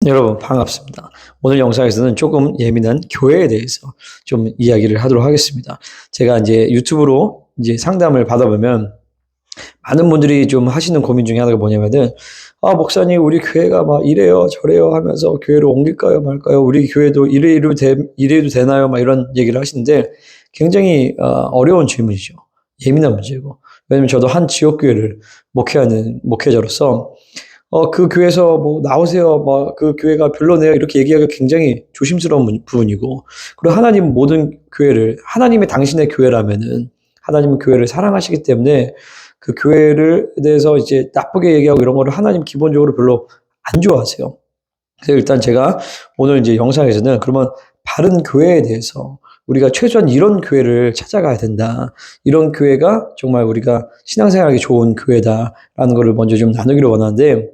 여러분 반갑습니다. 오늘 영상에서는 조금 예민한 교회에 대해서 좀 이야기를 하도록 하겠습니다. 제가 이제 유튜브로 이제 상담을 받아보면 많은 분들이 좀 하시는 고민 중에 하나가 뭐냐면은, 목사님, 우리 교회가 막 이래요, 저래요 하면서 교회를 옮길까요, 말까요? 우리 교회도 이래도 되나요? 막 이런 얘기를 하시는데 굉장히 어려운 질문이죠. 예민한 문제고. 왜냐면 저도 한 지역교회를 목회하는 목회자로서 그 교회에서 뭐 나오세요, 뭐 그 교회가 별로네요, 이렇게 얘기하기가 굉장히 조심스러운 부분이고, 그리고 하나님 모든 교회를, 하나님의 당신의 교회라면은 하나님은 교회를 사랑하시기 때문에 그 교회를 대해서 이제 나쁘게 얘기하고 이런 거를 하나님 기본적으로 별로 안 좋아하세요. 그래서 일단 제가 오늘 이제 영상에서는 그러면 바른 교회에 대해서 우리가 최소한 이런 교회를 찾아가야 된다, 이런 교회가 정말 우리가 신앙생활하기 좋은 교회다라는 거를 먼저 좀 나누기를 원하는데,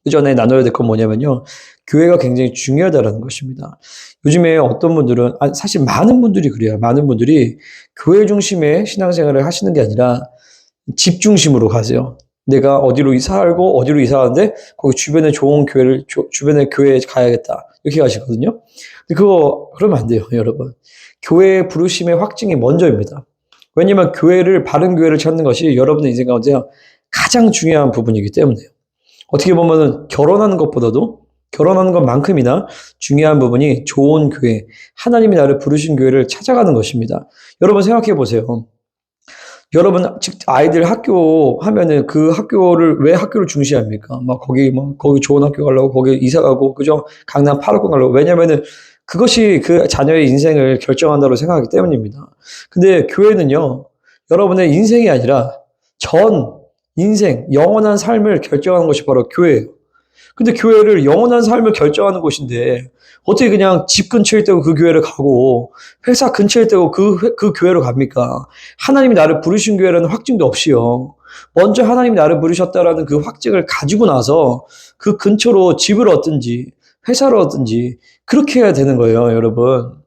그 전에 나눠야 될 건 뭐냐면요, 교회가 굉장히 중요하다라는 것입니다. 요즘에 어떤 분들은, 사실 많은 분들이 그래요. 많은 분들이 교회 중심의 신앙생활을 하시는 게 아니라 집 중심으로 가세요. 내가 어디로 살고 어디로 이사하는데 거기 주변에 좋은 교회를, 주변에 교회에 가야겠다, 이렇게 가시거든요. 근데 그러면 안 돼요, 여러분. 교회의 부르심의 확증이 먼저입니다. 왜냐면 바른 교회를 찾는 것이 여러분의 인생 가운데 가장 중요한 부분이기 때문에요. 어떻게 보면은 결혼하는 것만큼이나 중요한 부분이 좋은 교회, 하나님이 나를 부르신 교회를 찾아가는 것입니다. 여러분 생각해 보세요. 여러분 아이들 학교 하면은 그 왜 학교를 중시합니까? 거기 좋은 학교 가려고 거기 이사 가고, 그죠? 강남 8학군 가려고. 왜냐면은 그것이 그 자녀의 인생을 결정한다고 생각하기 때문입니다. 근데 교회는요, 여러분의 인생이 아니라 전 인생, 영원한 삶을 결정하는 것이 바로 교회예요. 근데 교회를 영원한 삶을 결정하는 곳인데 어떻게 그냥 집 근처에 있다고 그 교회를 가고 회사 근처에 있다고 그 교회로 갑니까? 하나님이 나를 부르신 교회라는 확증도 없이요. 먼저 하나님이 나를 부르셨다라는 그 확증을 가지고 나서 그 근처로 집을 얻든지 회사를 얻든지 그렇게 해야 되는 거예요, 여러분.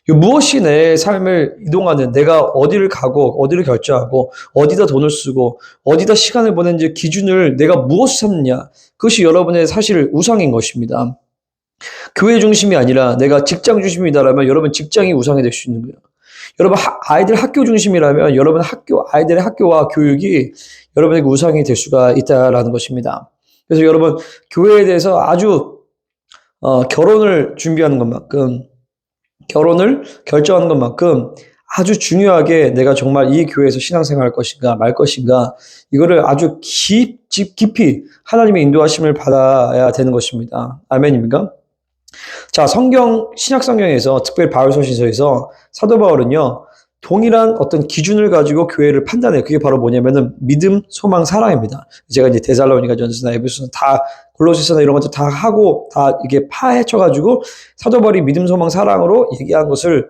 무엇이 내 삶을 이동하는, 내가 어디를 가고 어디를 결정하고 어디다 돈을 쓰고 어디다 시간을 보내는지 기준을 내가 무엇을 삼느냐, 그것이 여러분의 사실 우상인 것입니다. 교회 중심이 아니라 내가 직장 중심이다라면 여러분 직장이 우상이 될 수 있는 거예요. 여러분 아이들 학교 중심이라면 여러분 아이들의 학교와 교육이 여러분에게 우상이 될 수가 있다라는 것입니다. 그래서 여러분 교회에 대해서 아주 결혼을 결정하는 것만큼 아주 중요하게 내가 정말 이 교회에서 신앙생활할 것인가 말 것인가, 이거를 아주 깊이 하나님의 인도하심을 받아야 되는 것입니다. 아멘입니까? 자, 신약 성경에서, 특별히 바울서신서에서 사도 바울은요, 동일한 어떤 기준을 가지고 교회를 판단해요. 그게 바로 뭐냐면은 믿음, 소망, 사랑입니다. 제가 이제 데살로니가 전서나 에베소서 다, 골로새서나 이런 것도 다 하고 다 이게 파헤쳐가지고 사도 바울이 믿음, 소망, 사랑으로 얘기한 것을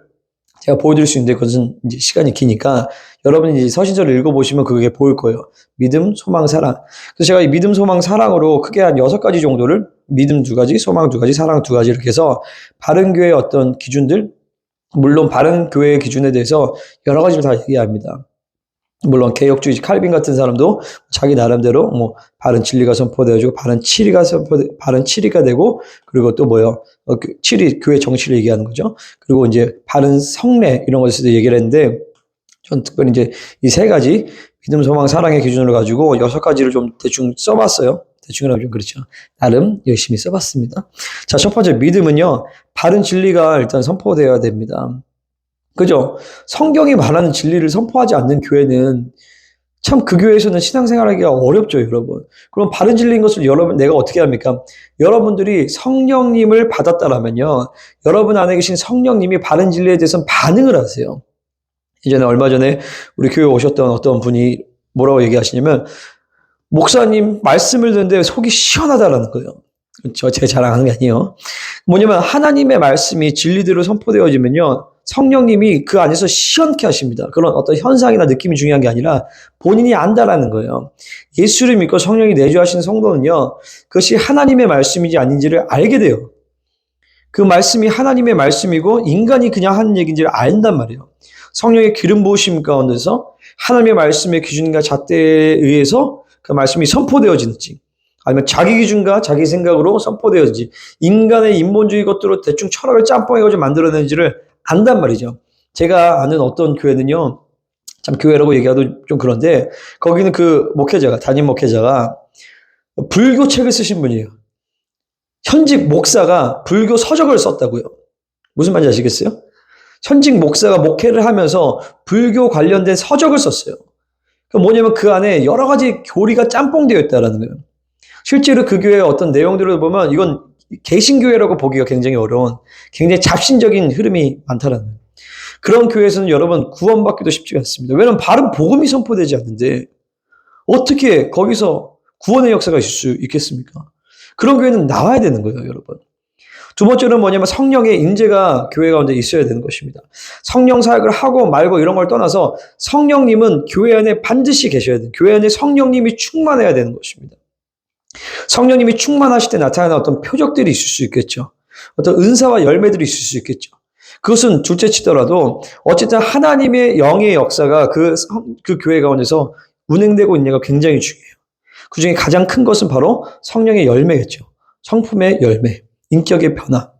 제가 보여드릴 수 있는데, 그것은 이제 시간이 기니까 여러분이 이제 서신서를 읽어보시면 그게 보일 거예요. 믿음, 소망, 사랑. 그래서 제가 이 믿음, 소망, 사랑으로 크게 한 6가지 정도를, 믿음 2가지, 소망 2가지, 사랑 2가지 이렇게 해서 바른 교회의 어떤 기준들, 물론 바른 교회의 기준에 대해서 여러 가지를 다 얘기합니다. 물론 개혁주의 칼빈 같은 사람도 자기 나름대로 뭐 바른 진리가 선포되어지고 바른 치리가 되고, 그리고 또 뭐요? 교회 정치를 얘기하는 거죠. 그리고 이제 바른 성례 이런 것에 대해서 얘기를 했는데, 전 특별히 이제 이 3가지 믿음, 소망, 사랑의 기준으로 가지고 6가지를 좀 대충 써봤어요. 대충이라고 좀 그렇죠. 나름 열심히 써봤습니다. 자, 첫 번째 믿음은요, 바른 진리가 일단 선포되어야 됩니다. 그죠? 성경이 말하는 진리를 선포하지 않는 교회는 참 그 교회에서는 신앙생활하기가 어렵죠, 여러분. 그럼 바른 진리인 것을 내가 어떻게 합니까? 여러분들이 성령님을 받았다라면요, 여러분 안에 계신 성령님이 바른 진리에 대해서는 반응을 하세요. 얼마 전에 우리 교회에 오셨던 어떤 분이 뭐라고 얘기하시냐면, 목사님 말씀을 듣는데 속이 시원하다라는 거예요. 제 자랑하는 게 아니에요. 뭐냐면 하나님의 말씀이 진리대로 선포되어지면요, 성령님이 그 안에서 시원케 하십니다. 그런 어떤 현상이나 느낌이 중요한 게 아니라 본인이 안다라는 거예요. 예수를 믿고 성령이 내주하신 성도는요, 그것이 하나님의 말씀인지 아닌지를 알게 돼요. 그 말씀이 하나님의 말씀이고 인간이 그냥 하는 얘기인지를 안단 말이에요. 성령의 기름 부으심 가운데서 하나님의 말씀의 기준과 잣대에 의해서 그 말씀이 선포되어지는지, 아니면 자기 기준과 자기 생각으로 선포되었는지, 인간의 인본주의 것들로 대충 철학을 짬뽕해가지고 만들어낸지를 안단 말이죠. 제가 아는 어떤 교회는요, 참 교회라고 얘기하도 좀 그런데, 거기는 그 목회자가, 담임 목회자가 불교 책을 쓰신 분이에요. 현직 목사가 불교 서적을 썼다고요. 무슨 말인지 아시겠어요? 현직 목사가 목회를 하면서 불교 관련된 서적을 썼어요. 뭐냐면 그 안에 여러 가지 교리가 짬뽕되어 있다는 거예요. 실제로 그 교회의 어떤 내용들을 보면 이건 개신교회라고 보기가 굉장히 어려운, 굉장히 잡신적인 흐름이 많다라는 거예요. 그런 교회에서는 여러분 구원받기도 쉽지가 않습니다. 왜냐하면 바른 복음이 선포되지 않는데 어떻게 거기서 구원의 역사가 있을 수 있겠습니까? 그런 교회는 나와야 되는 거예요, 여러분. 두 번째는 뭐냐면 성령의 인재가 교회 가운데 있어야 되는 것입니다. 성령 사역을 하고 말고 이런 걸 떠나서 성령님은 교회 안에 반드시 계셔야 돼요. 교회 안에 성령님이 충만해야 되는 것입니다. 성령님이 충만하실 때 나타나는 어떤 표적들이 있을 수 있겠죠. 어떤 은사와 열매들이 있을 수 있겠죠. 그것은 둘째 치더라도 어쨌든 하나님의 영의 역사가 그 교회 가운데서 운행되고 있느냐가 굉장히 중요해요. 그 중에 가장 큰 것은 바로 성령의 열매겠죠. 성품의 열매, 인격의 변화,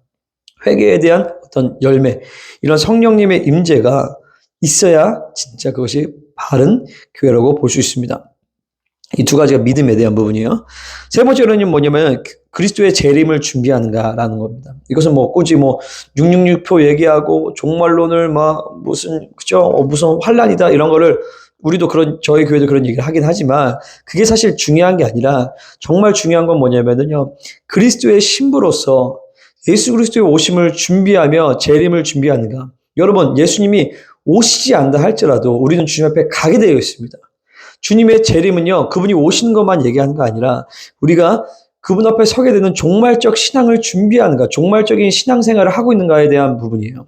회개에 대한 어떤 열매, 이런 성령님의 임재가 있어야 진짜 그것이 바른 교회라고 볼 수 있습니다. 이 두 가지가 믿음에 대한 부분이에요. 세 번째로는 뭐냐면 그리스도의 재림을 준비하는가라는 겁니다. 이것은 굳이 666표 얘기하고 종말론을 무슨 그죠? 무슨 환란이다 이런 거를 우리도 저희 교회도 그런 얘기를 하긴 하지만 그게 사실 중요한 게 아니라 정말 중요한 건 뭐냐면요. 그리스도의 신부로서 예수 그리스도의 오심을 준비하며 재림을 준비하는가. 여러분, 예수님이 오시지 않다 할지라도 우리는 주님 앞에 가게 되어 있습니다. 주님의 재림은요, 그분이 오시는 것만 얘기하는 거 아니라 우리가 그분 앞에 서게 되는 종말적 신앙을 준비하는가, 종말적인 신앙생활을 하고 있는가에 대한 부분이에요.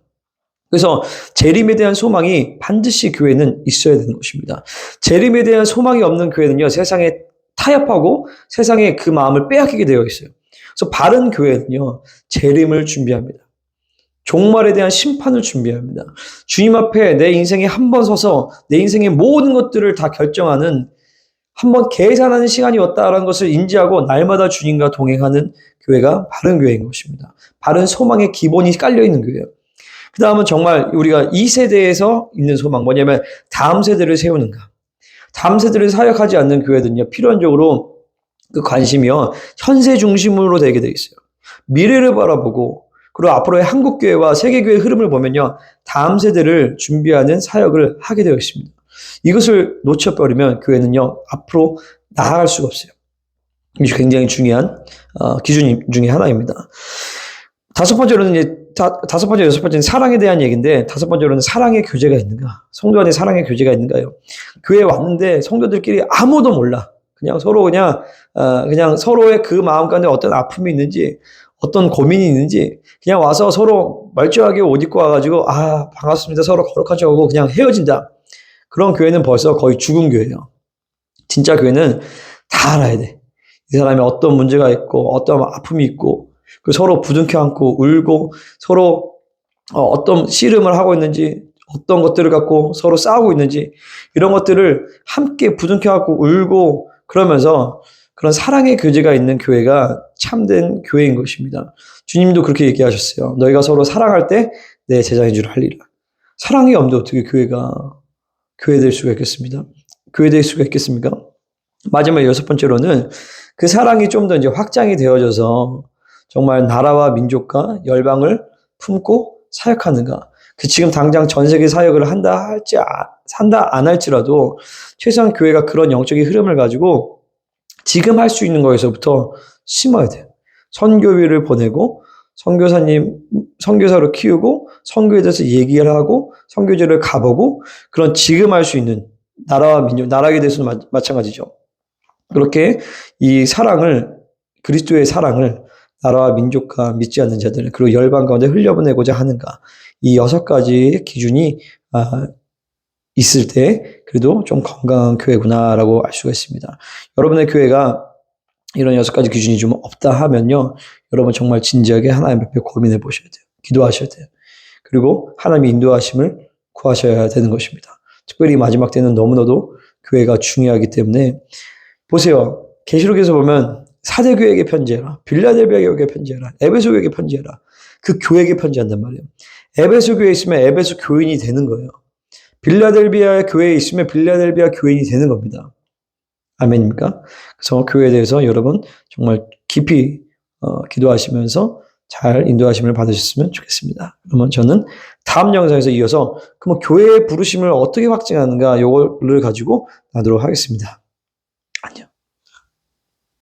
그래서 재림에 대한 소망이 반드시 교회는 있어야 되는 것입니다. 재림에 대한 소망이 없는 교회는요, 세상에 타협하고 세상에 그 마음을 빼앗기게 되어 있어요. 그래서 바른 교회는요, 재림을 준비합니다. 종말에 대한 심판을 준비합니다. 주님 앞에 내 인생에 한 번 서서 내 인생의 모든 것들을 다 결정하는, 한번 계산하는 시간이 왔다라는 것을 인지하고 날마다 주님과 동행하는 교회가 바른 교회인 것입니다. 바른 소망의 기본이 깔려있는 교회예요. 그 다음은 정말 우리가 이 세대에서 있는 소망, 뭐냐면 다음 세대를 세우는가. 다음 세대를 사역하지 않는 교회들은요, 필연적으로 그 관심이요, 현세 중심으로 되게 돼 있어요. 미래를 바라보고, 그리고 앞으로의 한국교회와 세계교회의 흐름을 보면요, 다음 세대를 준비하는 사역을 하게 되어 있습니다. 이것을 놓쳐버리면 교회는요, 앞으로 나아갈 수가 없어요. 이게 굉장히 중요한 기준 중에 하나입니다. 다섯 번째로는 다섯 번째, 여섯 번째는 사랑에 대한 얘기인데, 다섯 번째로는 사랑의 교제가 있는가? 성도 안에 사랑의 교제가 있는가요? 교회에 왔는데 성도들끼리 아무도 몰라. 그냥 서로의 그 마음 가운데 어떤 아픔이 있는지, 어떤 고민이 있는지, 그냥 와서 서로 멀쩡하게 옷 입고 와가지고, 반갑습니다. 서로 거룩하죠 하고 그냥 헤어진다. 그런 교회는 벌써 거의 죽은 교회예요. 진짜 교회는 다 알아야 돼. 이 사람이 어떤 문제가 있고, 어떤 아픔이 있고, 서로 부둥켜 안고 울고, 서로 어떤 씨름을 하고 있는지, 어떤 것들을 갖고 서로 싸우고 있는지, 이런 것들을 함께 부둥켜 안고 울고, 그러면서 그런 사랑의 교제가 있는 교회가 참된 교회인 것입니다. 주님도 그렇게 얘기하셨어요. 너희가 서로 사랑할 때 내 제자인 줄 알리라. 사랑이 없는데 어떻게 교회가 교회 될 수가 있겠습니다. 교회 될 수가 있겠습니까? 마지막 여섯 번째로는 그 사랑이 좀 더 이제 확장이 되어져서 정말 나라와 민족과 열방을 품고 사역하는가. 지금 당장 전 세계 사역을 한다 안 할지라도 최소한 교회가 그런 영적인 흐름을 가지고 지금 할 수 있는 거에서부터 심어야 돼요. 선교위를 보내고, 선교사로 키우고, 선교에 대해서 얘기를 하고, 선교제를 가보고, 그런 지금 할 수 있는 나라와 민족, 나라에 대해서는 마찬가지죠. 그렇게 이 사랑을, 그리스도의 사랑을 나라와 민족과 믿지 않는 자들, 그리고 열방 가운데 흘려보내고자 하는가. 이 여섯 가지 기준이 있을 때 그래도 좀 건강한 교회구나라고 알 수가 있습니다. 여러분의 교회가 이런 여섯 가지 기준이 좀 없다 하면요, 여러분 정말 진지하게 하나님 앞에 고민해 보셔야 돼요. 기도하셔야 돼요. 그리고 하나님의 인도하심을 구하셔야 되는 것입니다. 특별히 마지막 때는 너무나도 교회가 중요하기 때문에 보세요. 계시록에서 보면 사대교회에게 편지해라. 빌라델비아 교회에게 편지해라. 에베소 교회에게 편지해라. 그 교회에게 편지한단 말이에요. 에베소 교회에 있으면 에베소 교인이 되는 거예요. 빌라델비아 교회에 있으면 빌라델비아 교인이 되는 겁니다. 아멘입니까? 그래서 교회에 대해서 여러분 정말 깊이 기도하시면서 잘 인도하심을 받으셨으면 좋겠습니다. 그러면 저는 다음 영상에서 이어서 그럼 교회의 부르심을 어떻게 확증하는가 이거를 가지고 나도록 하겠습니다.